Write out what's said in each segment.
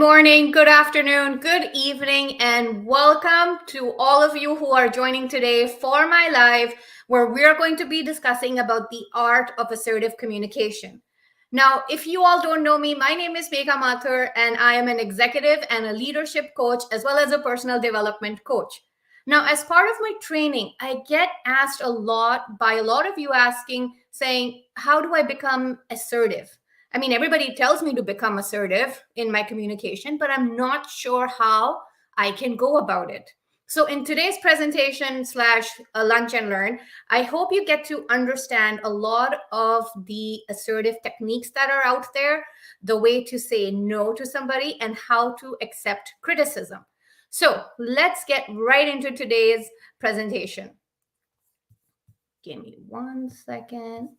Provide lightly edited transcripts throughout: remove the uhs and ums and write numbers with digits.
morning, good afternoon, good evening, and welcome to all of you who are joining today for my live, where we are going to be discussing about the art of assertive communication. Now, if you all don't know me, my name is Megha, and I am an executive and a leadership coach, as well as a personal development coach. Now, as part of my training, I get asked a lot by a lot of you asking, saying, how do I become assertive? I mean, everybody tells me to become assertive in my communication, but I'm not sure how I can go about it. So in today's presentation slash lunch and learn, I hope you get to understand a lot of the assertive techniques that are out there, the way to say no to somebody, and how to accept criticism. So let's get right into today's presentation. Give me 1 second.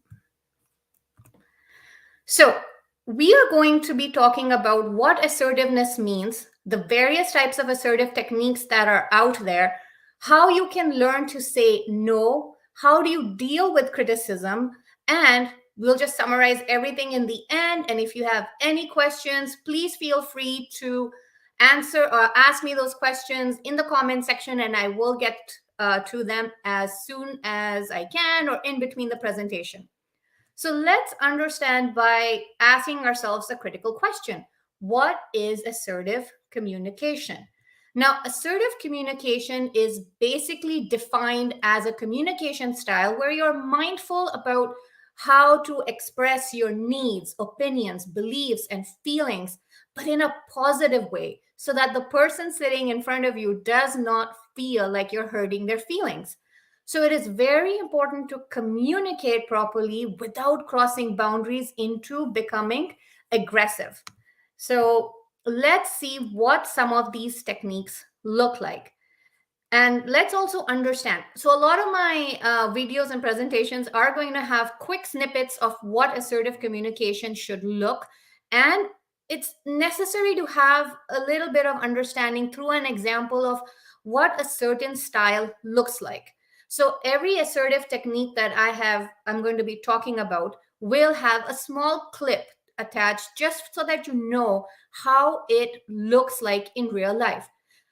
So we are going to be talking about what assertiveness means, the various types of assertive techniques that are out there, how you can learn to say no, how do you deal with criticism, and we'll just summarize everything in the end. And if you have any questions, please feel free to answer or ask me those questions in the comment section, and I will get to them as soon as I can or in between the presentation. So let's understand by asking ourselves a critical question. What is assertive communication? Now, assertive communication is basically defined as a communication style where you're mindful about how to express your needs, opinions, beliefs, and feelings, but in a positive way, so that the person sitting in front of you does not feel like you're hurting their feelings. So it is very important to communicate properly without crossing boundaries into becoming aggressive. So let's see what some of these techniques look like. And let's also understand. So a lot of my videos and presentations are going to have quick snippets of what assertive communication should look. And it's necessary to have a little bit of understanding through an example of what a certain style looks like. So every assertive technique that I'm going to be talking about will have a small clip attached just so that you know how it looks like in real life.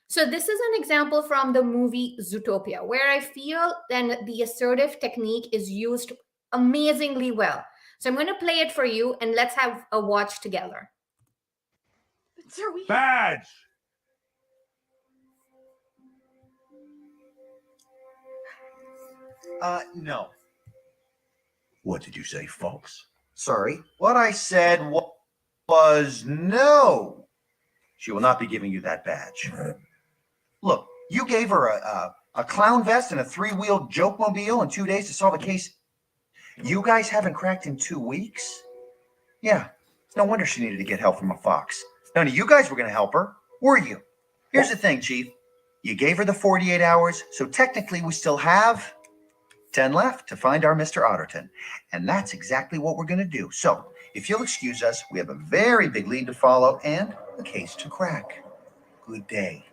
So this is an example from the movie Zootopia, where I feel then the assertive technique is used amazingly well. So I'm going to play it for you and let's have a watch together. Sir, Badge! No. What did you say, Fox? Sorry. What I said was no. She will not be giving you that badge. Look, you gave her a clown vest and a three-wheeled joke-mobile in 2 days to solve a case you guys haven't cracked in 2 weeks? Yeah, it's no wonder she needed to get help from a fox. None of you guys were going to help her, were you? Here's the thing, Chief. You gave her the 48 hours, so technically we still have 10 left to find our Mr. Otterton. And that's exactly what we're going to do. So, if you'll excuse us, we have a very big lead to follow and a case to crack. Good day.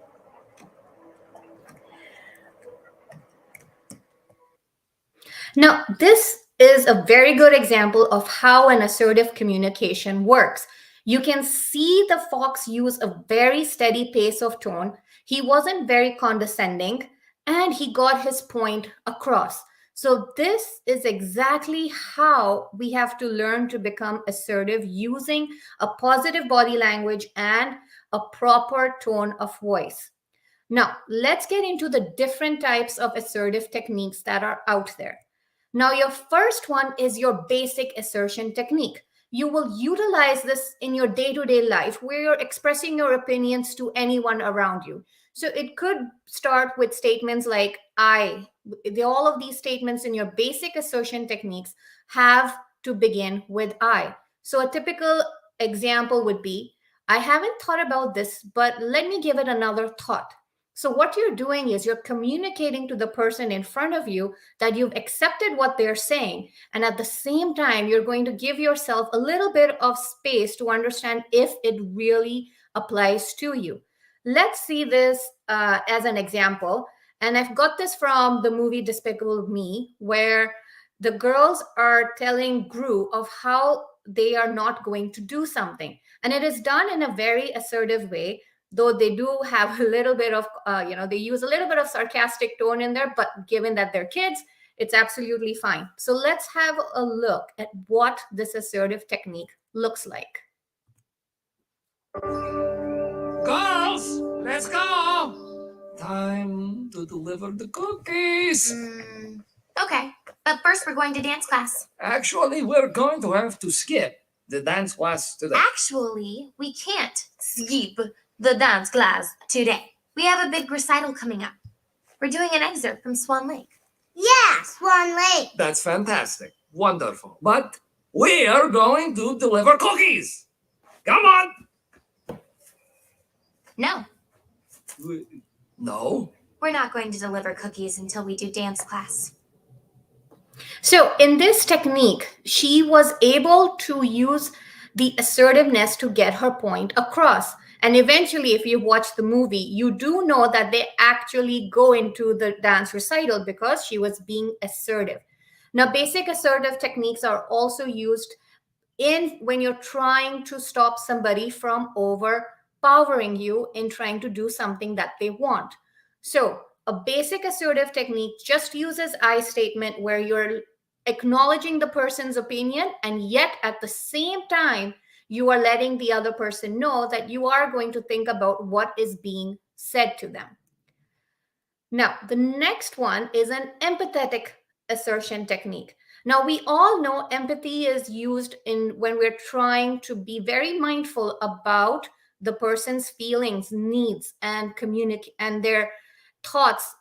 Now, this is a very good example of how an assertive communication works. You can see the fox use a very steady pace of tone. He wasn't very condescending, and he got his point across. So this is exactly how we have to learn to become assertive using a positive body language and a proper tone of voice. Now, let's get into the different types of assertive techniques that are out there. Now, your first one is your basic assertion technique. You will utilize this in your day-to-day life where you're expressing your opinions to anyone around you. So it could start with statements like I. All of these statements in your basic assertion techniques have to begin with I. So a typical example would be, I haven't thought about this, but let me give it another thought. So what you're doing is you're communicating to the person in front of you that you've accepted what they're saying. And at the same time, you're going to give yourself a little bit of space to understand if it really applies to you. Let's see this as an example. And I've got this from the movie Despicable Me, where the girls are telling Gru of how they are not going to do something. And it is done in a very assertive way, though they do have a little bit of, they use a little bit of sarcastic tone in there, but given that they're kids, it's absolutely fine. So let's have a look at what this assertive technique looks like. Girls, let's go! Time to deliver the cookies. Okay, but first we're going to dance class. Actually, we're going to have to skip the dance class today. Actually, we can't skip the dance class today. We have a big recital coming up. We're doing an excerpt from Swan Lake. Yeah, Swan Lake. That's fantastic. Wonderful. But we are going to deliver cookies. Come on. No, No. we're not going to deliver cookies until we do dance class. So in this technique, she was able to use the assertiveness to get her point across. And eventually, if you watch the movie, you do know that they actually go into the dance recital because she was being assertive. Now, basic assertive techniques are also used in when you're trying to stop somebody from overpowering you in trying to do something that they want. So a basic assertive technique just uses I statement where you're acknowledging the person's opinion, and yet at the same time you are letting the other person know that you are going to think about what is being said to them. Now, the next one is an empathetic assertion technique. Now, we all know empathy is used in when we're trying to be very mindful about the person's feelings, needs, and communicate and their thoughts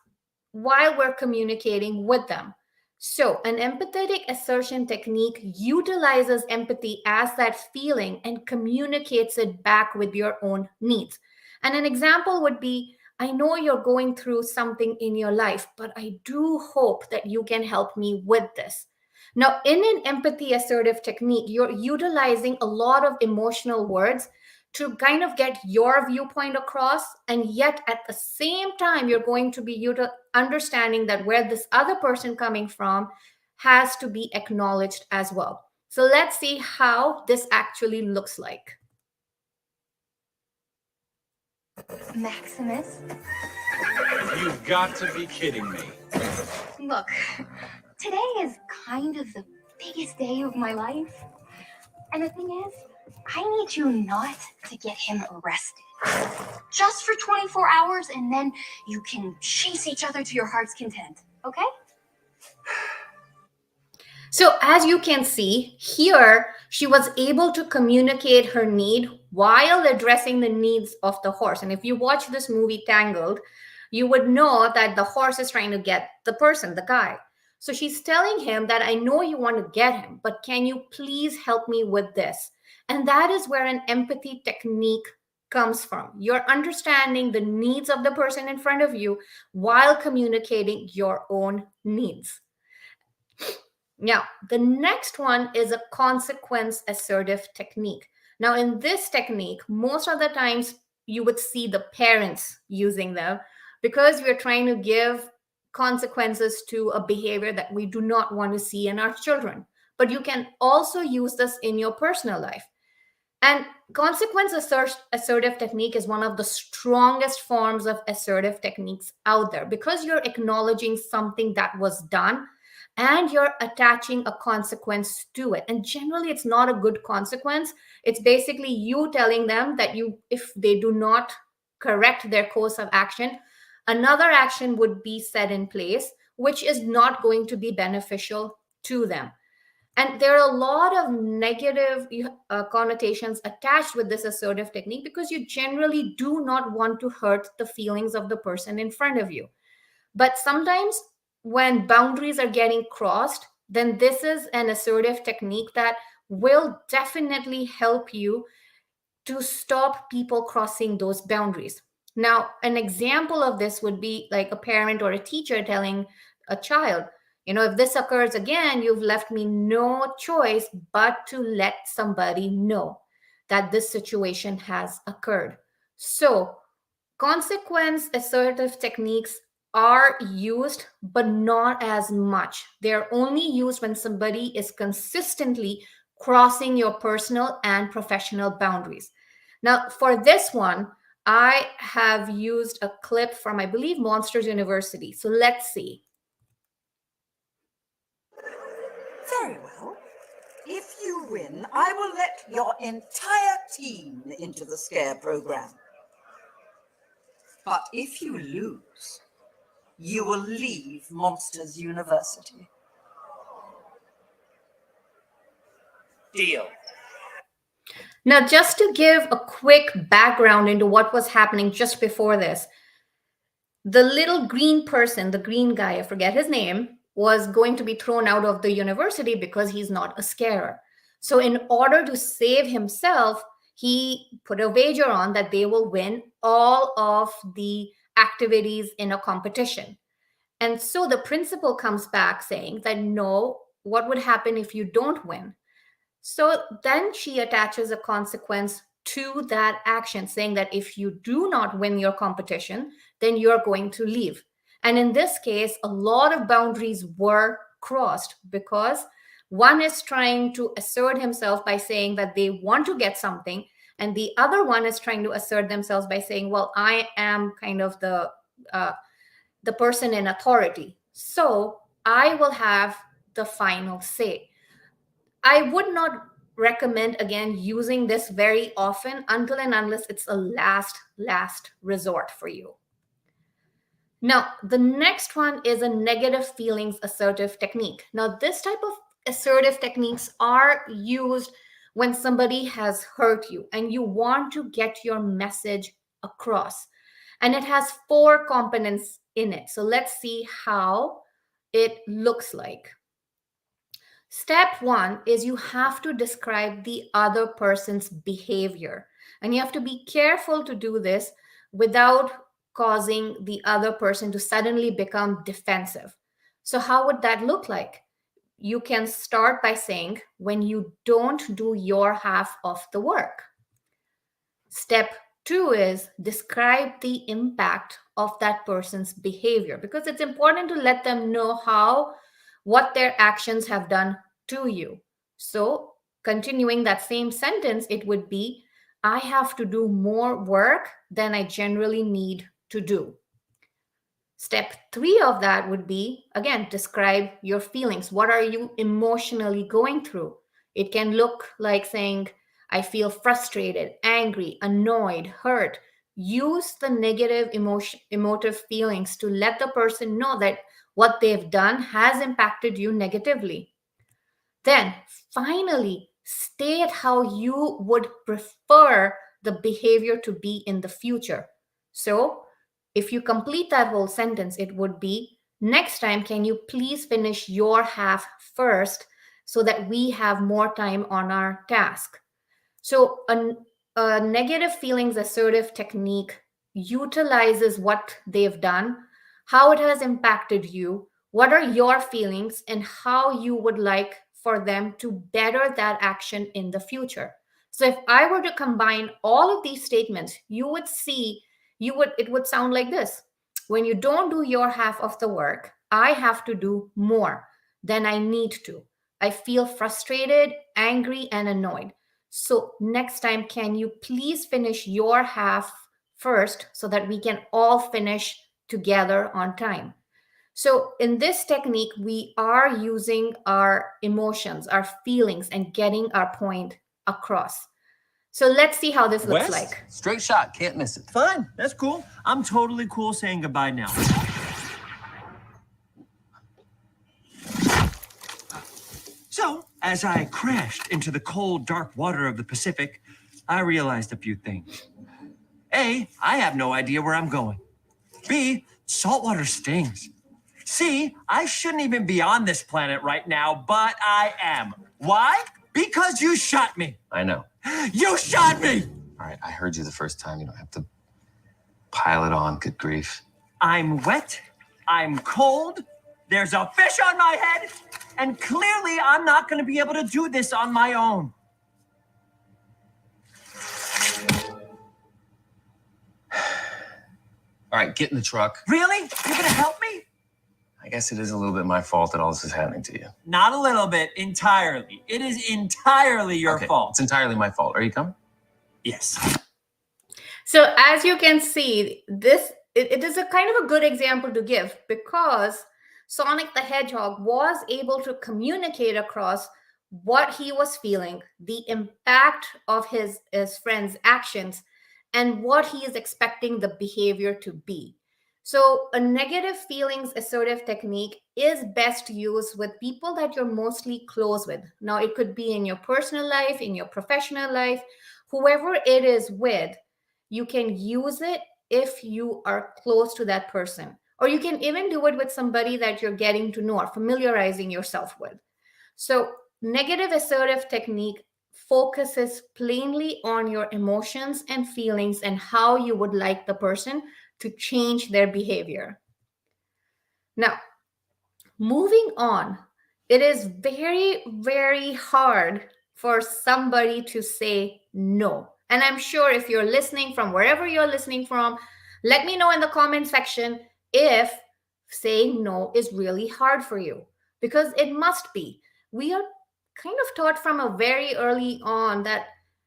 while we're communicating with them. So, an empathetic assertion technique utilizes empathy as that feeling and communicates it back with your own needs. And an example would be, I know you're going through something in your life, but I do hope that you can help me with this. Now, in an empathy assertive technique, you're utilizing a lot of emotional words to kind of get your viewpoint across, and yet at the same time you're going to be understanding that where this other person coming from has to be acknowledged as well. So let's see how this actually looks like. Maximus, You've got to be kidding me. look, today is kind of the biggest day of my life. And the thing is, I need you not to get him arrested. Just for 24 hours, and then you can chase each other to your heart's content, okay? So as you can see here, she was able to communicate her need while addressing the needs of the horse. And if you watch this movie Tangled, you would know that the horse is trying to get the person, the guy. So she's telling him that I know you want to get him, but can you please help me with this? And that is where an empathy technique comes from. You're understanding the needs of the person in front of you while communicating your own needs. Now, the next one is a consequence assertive technique. Now, in this technique, most of the times you would see the parents using them because we're trying to give consequences to a behavior that we do not want to see in our children. But you can also use this in your personal life. And consequence assertive technique is one of the strongest forms of assertive techniques out there because you're acknowledging something that was done and you're attaching a consequence to it. And generally, it's not a good consequence. It's basically you telling them that if they do not correct their course of action, another action would be set in place, which is not going to be beneficial to them. And there are a lot of negative connotations attached with this assertive technique because you generally do not want to hurt the feelings of the person in front of you. But sometimes when boundaries are getting crossed, then this is an assertive technique that will definitely help you to stop people crossing those boundaries. Now, an example of this would be like a parent or a teacher telling a child, if this occurs again, you've left me no choice but to let somebody know that this situation has occurred. So, consequence assertive techniques are used, but not as much. They're only used when somebody is consistently crossing your personal and professional boundaries. Now, for this one, I have used a clip from, I believe, Monsters University. So let's see. Very well. If you win, I will let your entire team into the scare program. But if you lose, you will leave Monsters University. Deal. Now, just to give a quick background into what was happening just before this, the little green person, the green guy, I forget his name, was going to be thrown out of the university because he's not a scarer. So in order to save himself, he put a wager on that they will win all of the activities in a competition. And so the principal comes back saying that no, what would happen if you don't win? So then she attaches a consequence to that action, saying that if you do not win your competition, then you're going to leave. And in this case, a lot of boundaries were crossed because one is trying to assert himself by saying that they want to get something, and the other one is trying to assert themselves by saying, well, I am kind of the person in authority, so I will have the final say. I would not recommend, again, using this very often until and unless it's a last resort for you. Now, the next one is a negative feelings assertive technique. Now, this type of assertive techniques are used when somebody has hurt you and you want to get your message across. And it has 4 components in it. So let's see how it looks like. Step 1 is you have to describe the other person's behavior. And you have to be careful to do this without causing the other person to suddenly become defensive. So how would that look like? You can start by saying, when you don't do your half of the work. Step 2 is describe the impact of that person's behavior, because it's important to let them know what their actions have done to you. So continuing that same sentence, it would be, I have to do more work than I generally need to do. Step 3 of that would be, again, describe your feelings. What are you emotionally going through? It can look like saying, I feel frustrated, angry, annoyed, hurt. Use the negative emotive feelings to let the person know that what they've done has impacted you negatively. Then finally, state how you would prefer the behavior to be in the future. So if you complete that whole sentence, it would be, next time, can you please finish your half first so that we have more time on our task? So a negative feelings assertive technique utilizes what they've done, how it has impacted you, what are your feelings, and how you would like for them to better that action in the future. So if I were to combine all of these statements, you would see, it would sound like this. When you don't do your half of the work, I have to do more than I need to. I feel frustrated, angry, and annoyed. So next time, can you please finish your half first so that we can all finish together on time? So in this technique, we are using our emotions, our feelings, and getting our point across. So let's see how this looks like. Straight shot, can't miss it. Fine, that's cool. I'm totally cool saying goodbye now. So, as I crashed into the cold, dark water of the Pacific, I realized a few things. A, I have no idea where I'm going. B, saltwater stings. C, I shouldn't even be on this planet right now, but I am. Why? Because you shot me. I know. You shot me! All right, I heard you the first time. You don't have to pile it on. Good grief. I'm wet, I'm cold, there's a fish on my head, and clearly I'm not going to be able to do this on my own. All right, get in the truck. Really? You're going to help me? I guess it is a little bit my fault that all this is happening to you. Not a little bit, entirely. It is entirely your Okay, fault. it's entirely my fault. Are you coming? Yes. So as you can see, it is a kind of a good example to give, because Sonic the Hedgehog was able to communicate across what he was feeling, the impact of his friend's actions, and what he is expecting the behavior to be. So a negative feelings assertive technique is best used with people that you're mostly close with. Now, it could be in your personal life, in your professional life, whoever it is with, you can use it if you are close to that person. Or you can even do it with somebody that you're getting to know or familiarizing yourself with. So, negative assertive technique focuses plainly on your emotions and feelings and how you would like the person to change their behavior. Now, moving on, it is very, very hard for somebody to say no. And I'm sure if you're listening from wherever you're listening from, let me know in the comment section if saying no is really hard for you, because it must be. We are kind of taught from a very early on that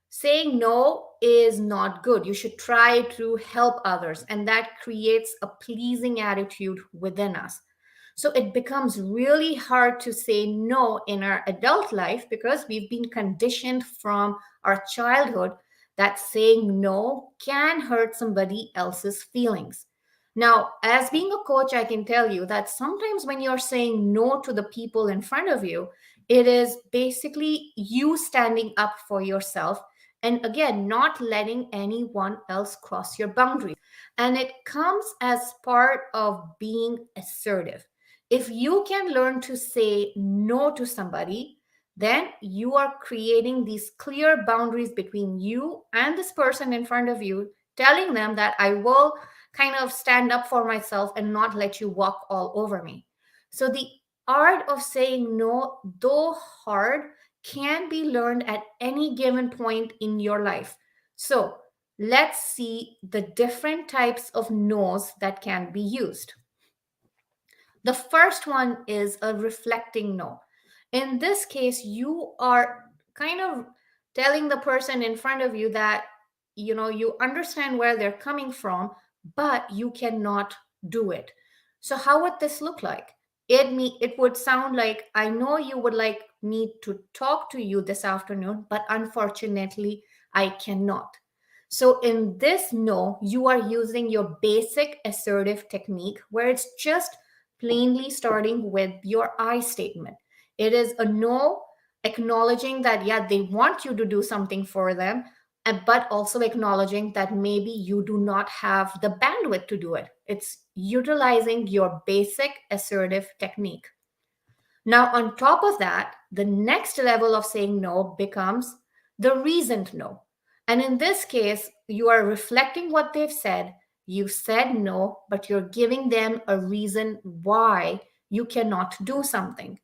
saying no is not good. You should try to help others, and that creates a pleasing attitude within us. So it becomes really hard to say no in our adult life because we've been conditioned from our childhood that saying no can hurt somebody else's feelings. Now, as being a coach, I can tell you that sometimes when you're saying no to the people in front of you, it is basically you standing up for yourself and again, not letting anyone else cross your boundaries. And it comes as part of being assertive. If you can learn to say no to somebody, then you are creating these clear boundaries between you and this person in front of you, telling them that I will kind of stand up for myself and not let you walk all over me. So the art of saying no, though hard, can be learned at any given point in your life. So let's see the different types of no's that can be used. The first one is a reflecting no. In this case, you are kind of telling the person in front of you that you understand where they're coming from, but you cannot do it. So how would this look like? It would sound like, I know you would like me to talk to you this afternoon, but unfortunately I cannot. So in this no, you are using your basic assertive technique where it's just plainly starting with your I statement. It is a no, acknowledging that, yeah, they want you to do something for them, but also acknowledging that maybe you do not have the bandwidth to do it. It's utilizing your basic assertive technique. Now, on top of that, the next level of saying no becomes the reasoned no. And in this case, you are reflecting what they've said. You said no, but you're giving them a reason why you cannot do something.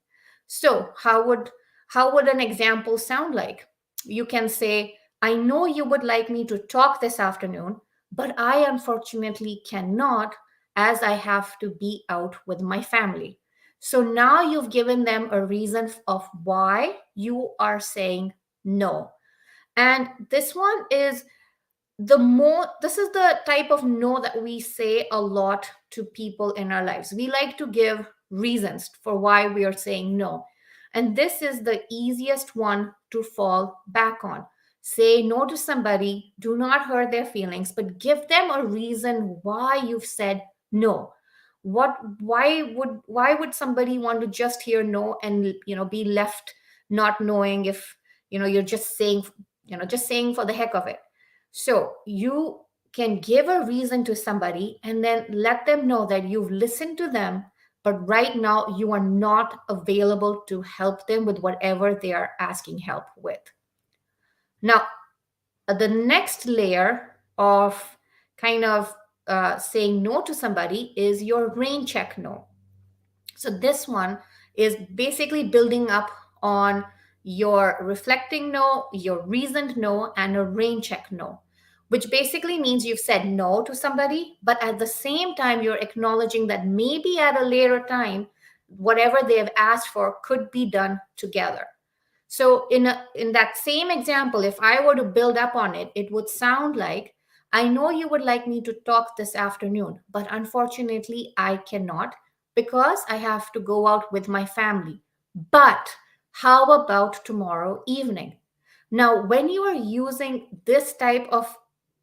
So, how would an example sound like? You can say, I know you would like me to talk this afternoon, but I unfortunately cannot as I have to be out with my family. So now you've given them a reason of why you are saying no. And this one is this is the type of no that we say a lot to people in our lives. We like to give reasons for why we are saying no. And this is the easiest one to fall back on. Say no to somebody, do not hurt their feelings, but give them a reason why you've said no. Why would somebody want to just hear no and be left not knowing if you're just saying for the heck of it. So you can give a reason to somebody and then let them know that you've listened to them, but right now you are not available to help them with whatever they are asking help with. Now, the next layer of kind of saying no to somebody is your rain check no. So this one is basically building up on your reflecting no, your reasoned no, and a rain check no. which basically means you've said no to somebody, but at the same time, you're acknowledging that maybe at a later time, whatever they have asked for could be done together. So in that same example, if I were to build up on it, it would sound like, I know you would like me to talk this afternoon, but unfortunately I cannot because I have to go out with my family. But how about tomorrow evening? Now, when you are using this type of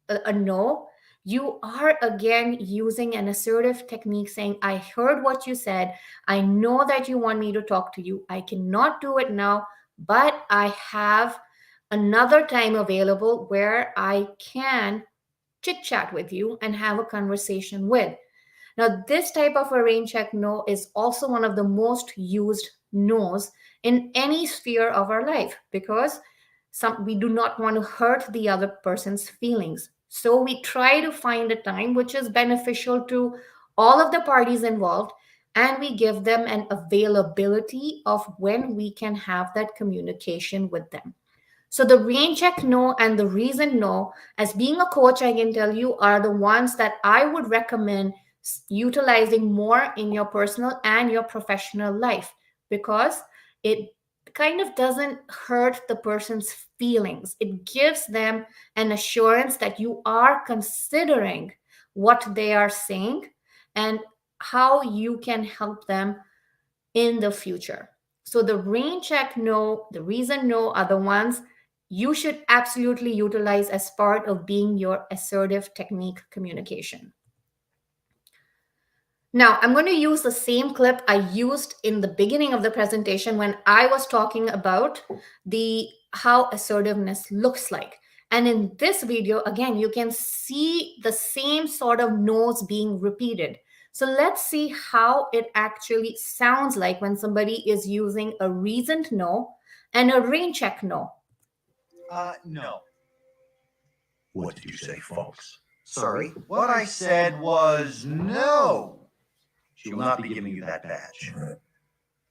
a no, you are again using an assertive technique saying, I heard what you said. I know that you want me to talk to you. I cannot do it now, but I have another time available where I can chit chat with you and have a conversation with. Now, this type of a rain check no is also one of the most used no's in any sphere of our life because we do not want to hurt the other person's feelings. So we try to find a time which is beneficial to all of the parties involved, and we give them an availability of when we can have that communication with them. So the rain check no and the reason no, as being a coach, I can tell you, are the ones that I would recommend utilizing more in your personal and your professional life because it kind of doesn't hurt the person's feelings. It gives them an assurance that you are considering what they are saying and how you can help them in the future. So the rain check no, the reason no are the ones you should absolutely utilize as part of being your assertive technique communication. Now, I'm going to use the same clip I used in the beginning of the presentation when I was talking about how assertiveness looks like. And in this video, again, you can see the same sort of no's being repeated. So let's see how it actually sounds like when somebody is using a reasoned no and a rain check no. No. What did you say, folks? Sorry, what I said was no. She will not be giving you that badge.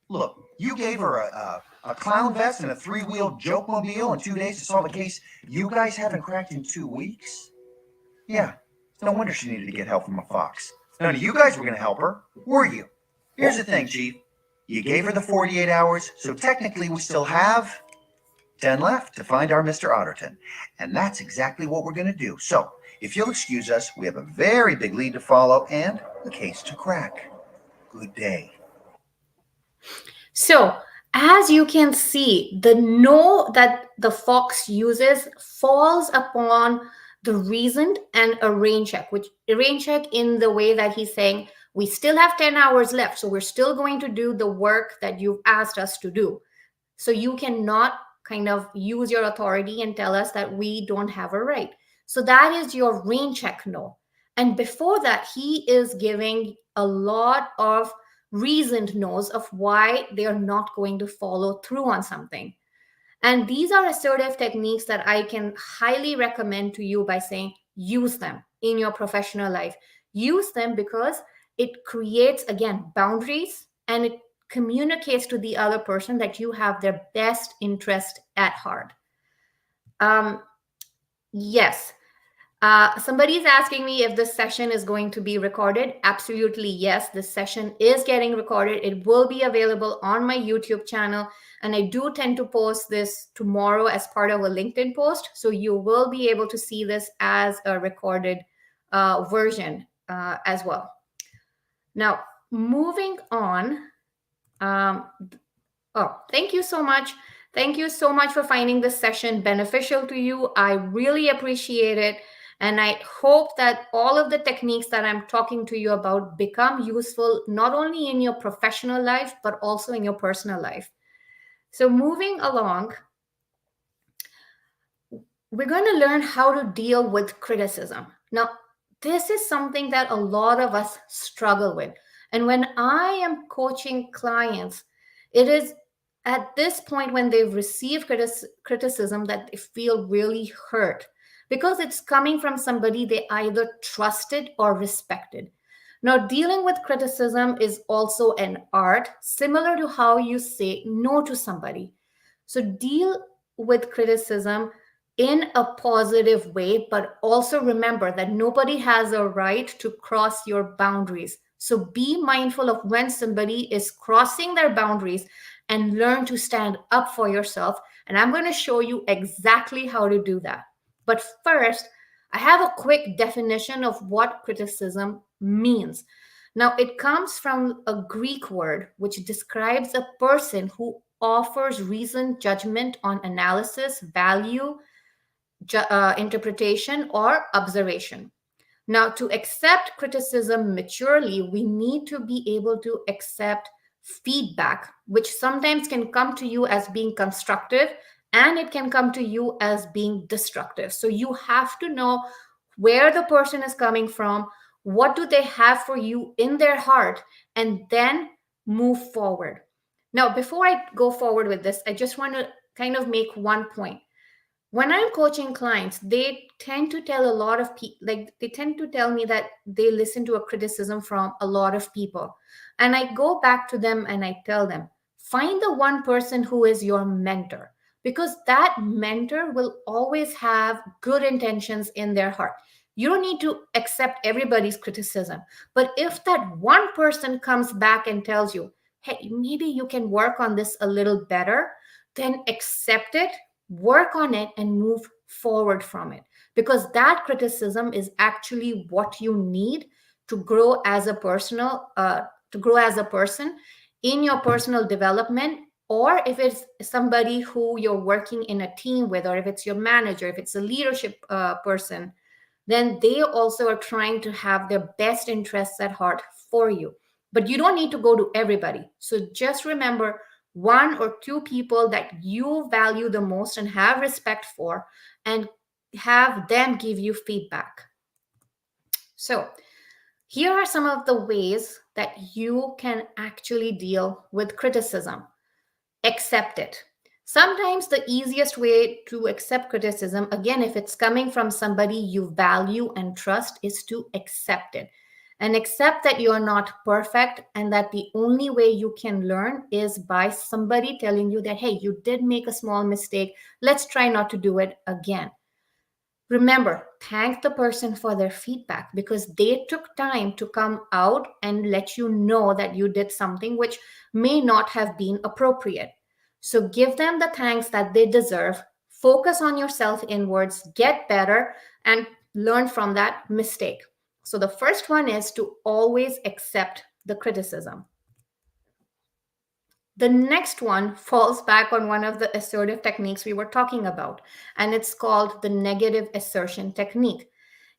Look, you gave her a clown vest and a three-wheeled joke mobile in 2 days to solve a case you guys haven't cracked in 2 weeks? Yeah, no wonder she needed to get help from a fox. None of you guys were going to help her, were you? Here's the thing, Chief. You gave her the 48 hours, so technically we still have 10 left to find our Mr. Otterton. And that's exactly what we're going to do. So, if you'll excuse us, we have a very big lead to follow and a case to crack. Good day. So, as you can see, the no that the fox uses falls upon the reasoned and a rain check, which a rain check in the way that he's saying, we still have 10 hours left, so we're still going to do the work that you've asked us to do. So you cannot kind of use your authority and tell us that we don't have a right. So that is your rain check no. And before that, he is giving a lot of reasoned no's of why they are not going to follow through on something. And these are assertive techniques that I can highly recommend to you by saying use them in your professional life. Use them because it creates, again, boundaries, and it communicates to the other person that you have their best interest at heart. Yes. Somebody is asking me if this session is going to be recorded. Absolutely, yes. This session is getting recorded. It will be available on my YouTube channel. And I do tend to post this tomorrow as part of a LinkedIn post. So you will be able to see this as a recorded version as well. Now, moving on. Thank you so much. Thank you so much for finding this session beneficial to you. I really appreciate it. And I hope that all of the techniques that I'm talking to you about become useful, not only in your professional life, but also in your personal life. So moving along, we're going to learn how to deal with criticism. Now, this is something that a lot of us struggle with. And when I am coaching clients, it is at this point when they've received criticism that they feel really hurt because it's coming from somebody they either trusted or respected. Now, dealing with criticism is also an art, similar to how you say no to somebody. So deal with criticism in a positive way, but also remember that nobody has a right to cross your boundaries. So be mindful of when somebody is crossing their boundaries and learn to stand up for yourself. And I'm going to show you exactly how to do that. But first, I have a quick definition of what criticism means. Now, it comes from a Greek word which describes a person who offers reasoned judgment on analysis, value, interpretation, or observation. Now, to accept criticism maturely, we need to be able to accept feedback, which sometimes can come to you as being constructive and it can come to you as being destructive. So you have to know where the person is coming from, what do they have for you in their heart, and then move forward. Now, before I go forward with this, I just want to kind of make one point. When I'm coaching clients, they tend to tell a lot of people, like they tend to tell me that they listen to a criticism from a lot of people. And I go back to them and I tell them, find the one person who is your mentor, because that mentor will always have good intentions in their heart. You don't need to accept everybody's criticism. But if that one person comes back and tells you, hey, maybe you can work on this a little better, then accept it, work on it, and move forward from it, because that criticism is actually what you need to grow as a person in your personal development. Or if it's somebody who you're working in a team with, or if it's your manager, if it's a leadership person, then they also are trying to have their best interests at heart for you. But you don't need to go to everybody. So just remember one or two people that you value the most and have respect for, and have them give you feedback. So here are some of the ways that you can actually deal with criticism. Accept it. Sometimes the easiest way to accept criticism, again, if it's coming from somebody you value and trust, is to accept it. And accept that you're not perfect and that the only way you can learn is by somebody telling you that, hey, you did make a small mistake. Let's try not to do it again. Remember, thank the person for their feedback, because they took time to come out and let you know that you did something which may not have been appropriate. So give them the thanks that they deserve. Focus on yourself inwards, get better, and learn from that mistake. So the first one is to always accept the criticism. The next one falls back on one of the assertive techniques we were talking about, and it's called the negative assertion technique.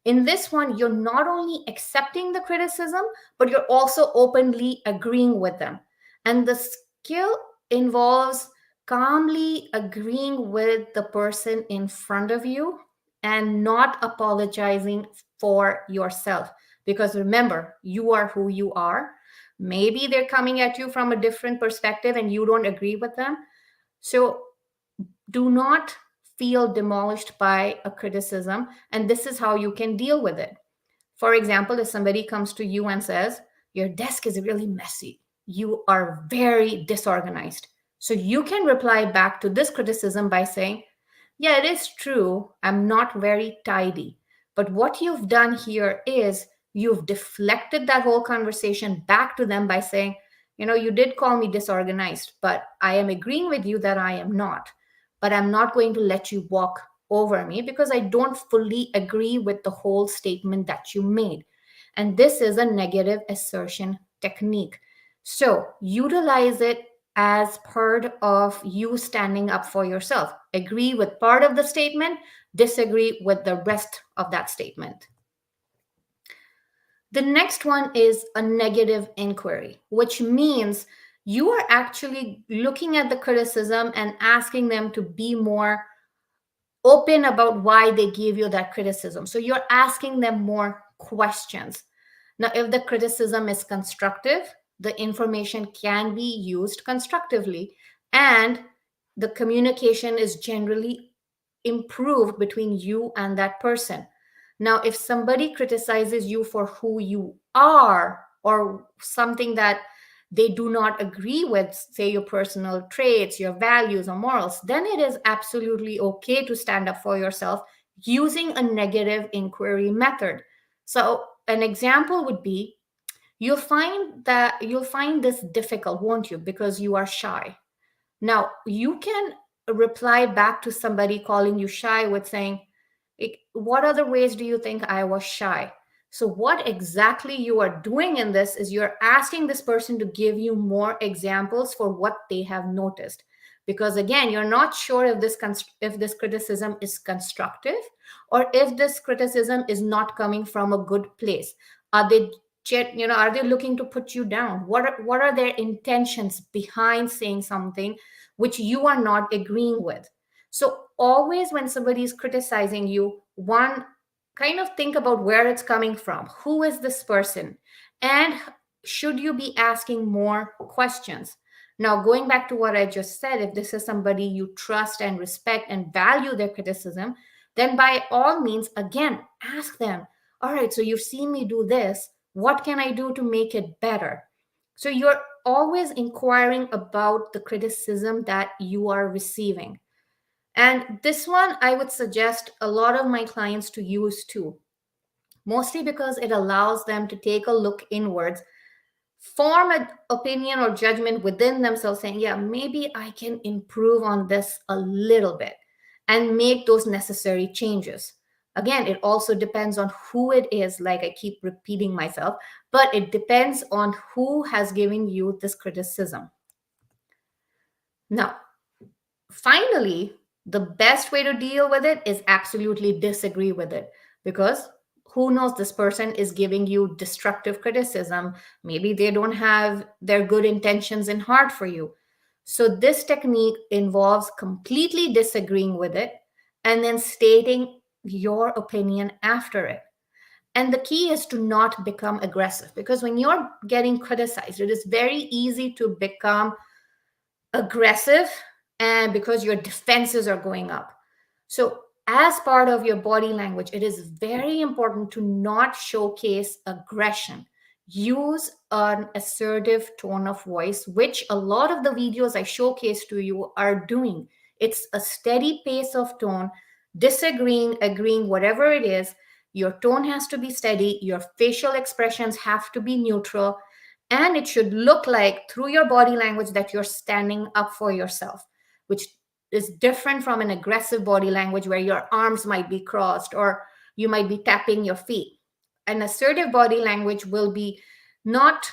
In this one, you're not only accepting the criticism, but you're also openly agreeing with them. And the skill involves calmly agreeing with the person in front of you and not apologizing for yourself. Because remember, you are who you are. Maybe they're coming at you from a different perspective and you don't agree with them. So do not feel demolished by a criticism. And this is how you can deal with it. For example, if somebody comes to you and says, your desk is really messy, you are very disorganized. So you can reply back to this criticism by saying, yeah, it is true, I'm not very tidy. But what you've done here is you've deflected that whole conversation back to them by saying, you did call me disorganized, but I am agreeing with you that I am not. But I'm not going to let you walk over me because I don't fully agree with the whole statement that you made. And this is a negative assertion technique. So utilize it as part of you standing up for yourself. Agree with part of the statement, disagree with the rest of that statement. The next one is a negative inquiry, which means you are actually looking at the criticism and asking them to be more open about why they gave you that criticism. So you're asking them more questions. Now, if the criticism is constructive, the information can be used constructively, and the communication is generally improved between you and that person. Now, if somebody criticizes you for who you are or something that they do not agree with, say, your personal traits, your values, or morals, then it is absolutely okay to stand up for yourself using a negative inquiry method. So, an example would be, you'll find this difficult, won't you? Because you are shy. Now, you can reply back to somebody calling you shy with saying, what other ways do you think I was shy? So, what exactly you are doing in this is you're asking this person to give you more examples for what they have noticed. Because again, you're not sure if this criticism is constructive, or if this criticism is not coming from a good place. Are they are they looking to put you down? What are their intentions behind saying something which you are not agreeing with? So always when somebody is criticizing you, one, kind of think about where it's coming from. Who is this person? And should you be asking more questions? Now, going back to what I just said, if this is somebody you trust and respect and value their criticism, then by all means, again, ask them, all right, so you've seen me do this. What can I do to make it better? So you're always inquiring about the criticism that you are receiving. And this one, I would suggest a lot of my clients to use too, mostly because it allows them to take a look inwards, form an opinion or judgment within themselves, saying, yeah, maybe I can improve on this a little bit and make those necessary changes. Again, it also depends on who it is, like I keep repeating myself, but it depends on who has given you this criticism. Now, finally, the best way to deal with it is absolutely disagree with it, because who knows, this person is giving you destructive criticism. Maybe they don't have their good intentions in heart for you. So this technique involves completely disagreeing with it and then stating your opinion after it. And the key is to not become aggressive, because when you're getting criticized, it is very easy to become aggressive, and because your defenses are going up. So as part of your body language, it is very important to not showcase aggression. Use an assertive tone of voice, which a lot of the videos I showcase to you are doing. It's a steady pace of tone, disagreeing, agreeing, whatever it is. Your tone has to be steady, your facial expressions have to be neutral, and it should look like through your body language that you're standing up for yourself, which is different from an aggressive body language where your arms might be crossed or you might be tapping your feet. An assertive body language will be not,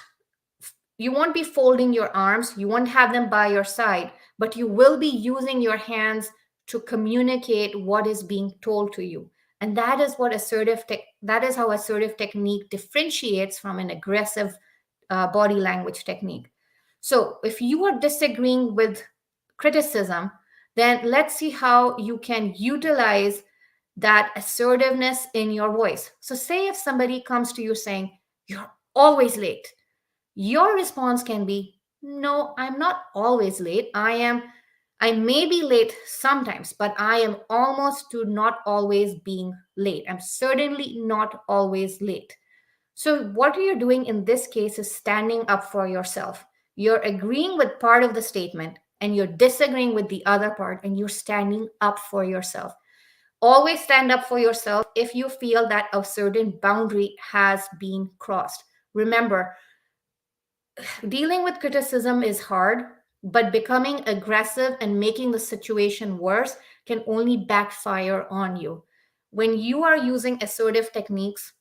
you won't be folding your arms, you won't have them by your side, but you will be using your hands to communicate what is being told to you. And that is what that is how assertive technique differentiates from an aggressive body language technique. So if you are disagreeing with criticism, then let's see how you can utilize that assertiveness in your voice. So say if somebody comes to you saying, you're always late, your response can be, no, I'm not always late. I may be late sometimes, but I am almost to not always being late. I'm certainly not always late. So, what you're doing in this case is standing up for yourself. You're agreeing with part of the statement and you're disagreeing with the other part, and you're standing up for yourself. Always stand up for yourself if you feel that a certain boundary has been crossed. Remember, dealing with criticism is hard, but becoming aggressive and making the situation worse can only backfire on you. When you are using assertive techniques,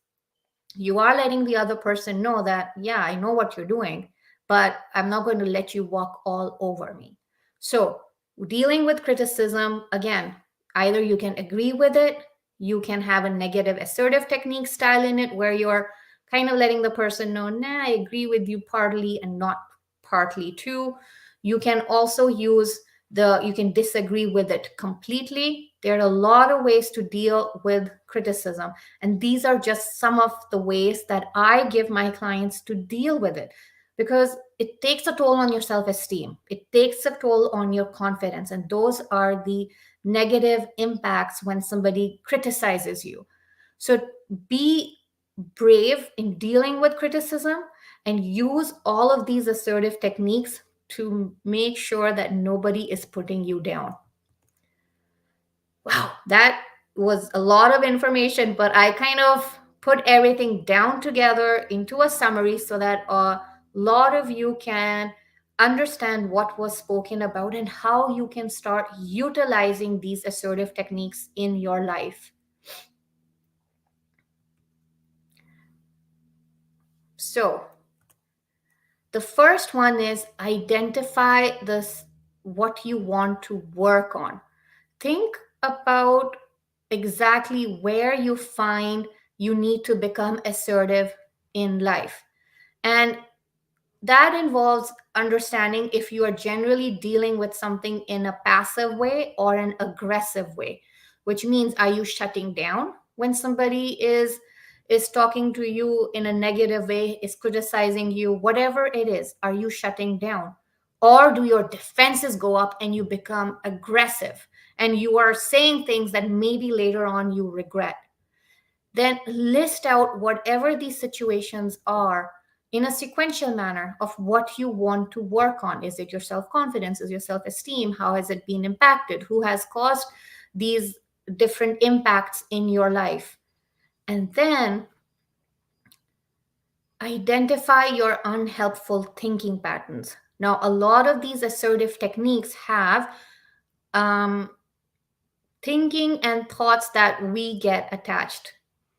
you are letting the other person know that, yeah, I know what you're doing, but I'm not going to let you walk all over me. So, dealing with criticism, again, either you can agree with it, you can have a negative assertive technique style in it where you're kind of letting the person know, nah, I agree with you partly and not partly too. You can also use you can disagree with it completely. There are a lot of ways to deal with criticism, and these are just some of the ways that I give my clients to deal with it, because it takes a toll on your self-esteem, it takes a toll on your confidence, and those are the negative impacts when somebody criticizes you. So be brave in dealing with criticism, and use all of these assertive techniques to make sure that nobody is putting you down. Wow, that was a lot of information, but I kind of put everything down together into a summary so that a lot of you can understand what was spoken about and how you can start utilizing these assertive techniques in your life. So, the first one is identify this what you want to work on. Think about exactly where you find you need to become assertive in life. And that involves understanding if you are generally dealing with something in a passive way or an aggressive way, which means, are you shutting down when somebody is talking to you in a negative way, is criticizing you, whatever it is, are you shutting down? Or do your defenses go up and you become aggressive and you are saying things that maybe later on you regret? Then list out whatever these situations are in a sequential manner of what you want to work on. Is it your self-confidence? Is your self-esteem? How has it been impacted? Who has caused these different impacts in your life? And then identify your unhelpful thinking patterns. Now, a lot of these assertive techniques have thinking and thoughts that we get attached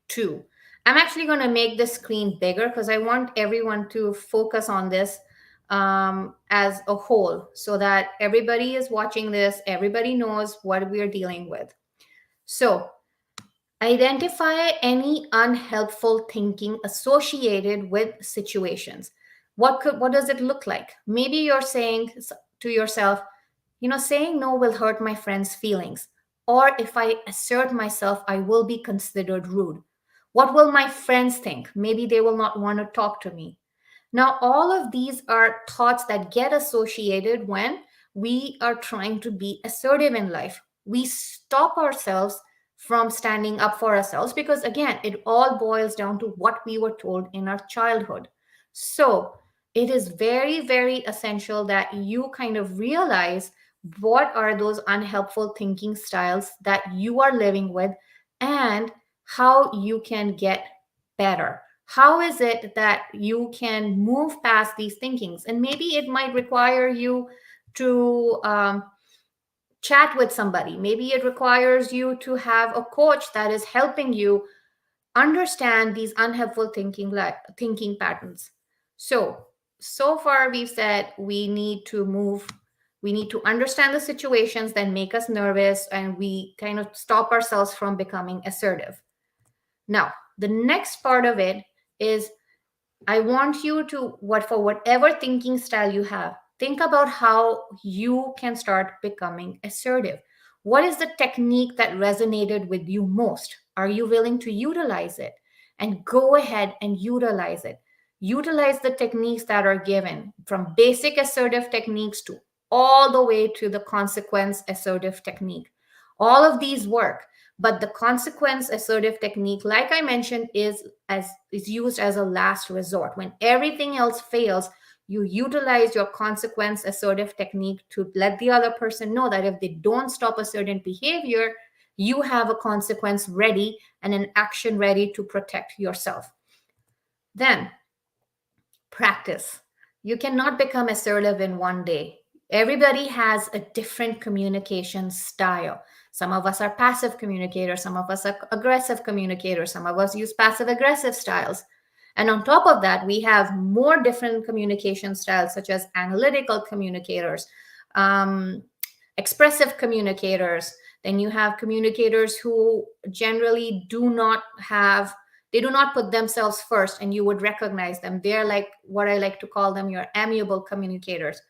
to. I'm actually going to make the screen bigger because I want everyone to focus on this as a whole so that everybody is watching this, everybody knows what we're dealing with. So, identify any unhelpful thinking associated with situations. What does it look like? Maybe you're saying to yourself, saying no will hurt my friend's feelings. Or if I assert myself, I will be considered rude. What will my friends think? Maybe they will not want to talk to me. Now, all of these are thoughts that get associated when we are trying to be assertive in life. We stop ourselves from standing up for ourselves because, again, it all boils down to what we were told in our childhood. So, it is very, very essential that you kind of realize what are those unhelpful thinking styles that you are living with and how you can get better. How is it that you can move past these thinkings? And maybe it might require you to chat with somebody. Maybe it requires you to have a coach that is helping you understand these unhelpful thinking patterns. So far we've said we need to understand the situations that make us nervous and we kind of stop ourselves from becoming assertive. Now, the next part of it is I want you to, for whatever thinking style you have, think about how you can start becoming assertive. What is the technique that resonated with you most? Are you willing to utilize it? And go ahead and utilize it. Utilize the techniques that are given, from basic assertive techniques to all the way to the consequence assertive technique. All of these work, but the consequence assertive technique, like I mentioned, is used as a last resort. When everything else fails, you utilize your consequence assertive technique to let the other person know that if they don't stop a certain behavior, you have a consequence ready and an action ready to protect yourself. Then practice. You cannot become assertive in one day. Everybody has a different communication style. Some of us are passive communicators, some of us are aggressive communicators, some of us use passive aggressive styles. And on top of that, we have more different communication styles, such as analytical communicators, expressive communicators. Then you have communicators who generally do not put themselves first, and you would recognize them. They're like what I like to call them your amiable communicators.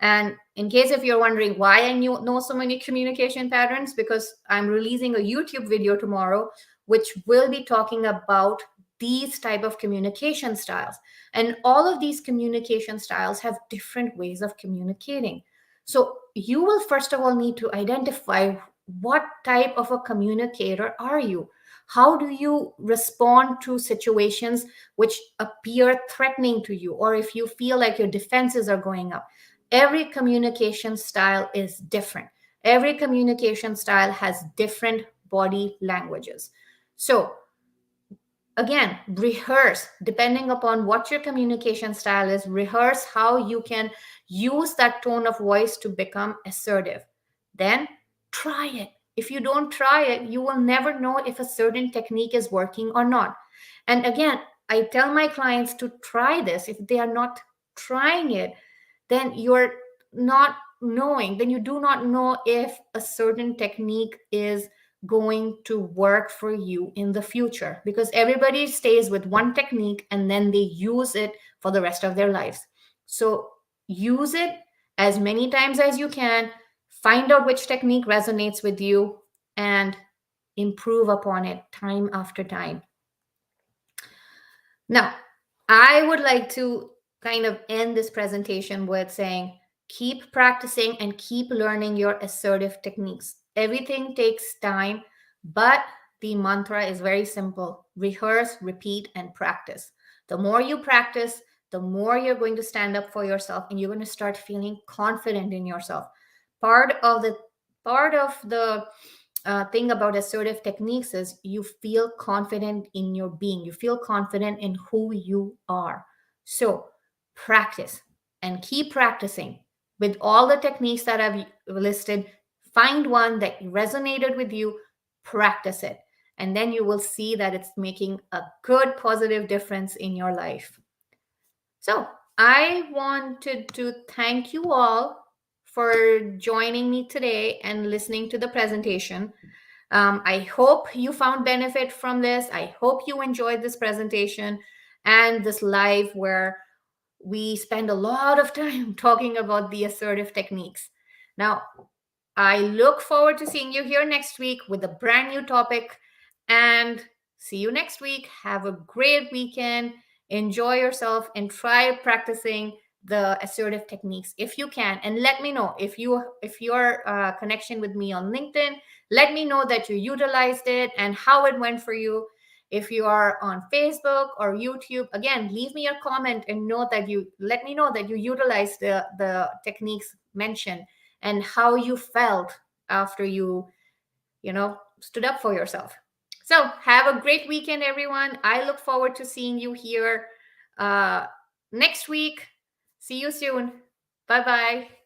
And in case if you're wondering why I know so many communication patterns, because I'm releasing a YouTube video tomorrow, which will be talking about these type of communication styles. And all of these communication styles have different ways of communicating. So you will first of all need to identify what type of a communicator are you? How do you respond to situations which appear threatening to you, or if you feel like your defenses are going up? Every communication style is different. Every communication style has different body languages. So again, rehearse, depending upon what your communication style is, rehearse how you can use that tone of voice to become assertive. Then try it. If you don't try it, you will never know if a certain technique is working or not. And again, I tell my clients to try this. If they are not trying it, then you're not knowing, then you do not know if a certain technique is going to work for you in the future, because everybody stays with one technique and then they use it for the rest of their lives. So use it as many times as you can, find out which technique resonates with you, and improve upon it time after time. Now, I would like to kind of end this presentation with saying, keep practicing and keep learning your assertive techniques. Everything takes time, but the mantra is very simple: rehearse, repeat, and practice. The more you practice, the more you're going to stand up for yourself, and you're going to start feeling confident in yourself. Part of the thing about assertive techniques is you feel confident in your being, you feel confident in who you are. So practice and keep practicing with all the techniques that I've listed. Find one that resonated with you, practice it, and then you will see that it's making a good positive difference in your life. So I wanted to thank you all for joining me today and listening to the presentation. I hope you found benefit from this. I hope you enjoyed this presentation and this live where we spend a lot of time talking about the assertive techniques. Now, I look forward to seeing you here next week with a brand new topic, and see you next week. Have a great weekend. Enjoy yourself and try practicing the assertive techniques if you can, and let me know if your connection with me on LinkedIn, let me know that you utilized it and how it went for you. If you are on Facebook or YouTube, again, leave me a comment and let me know that you utilized the techniques mentioned and how you felt after you stood up for yourself. So have a great weekend, everyone. I look forward to seeing you here next week. See you soon. Bye bye.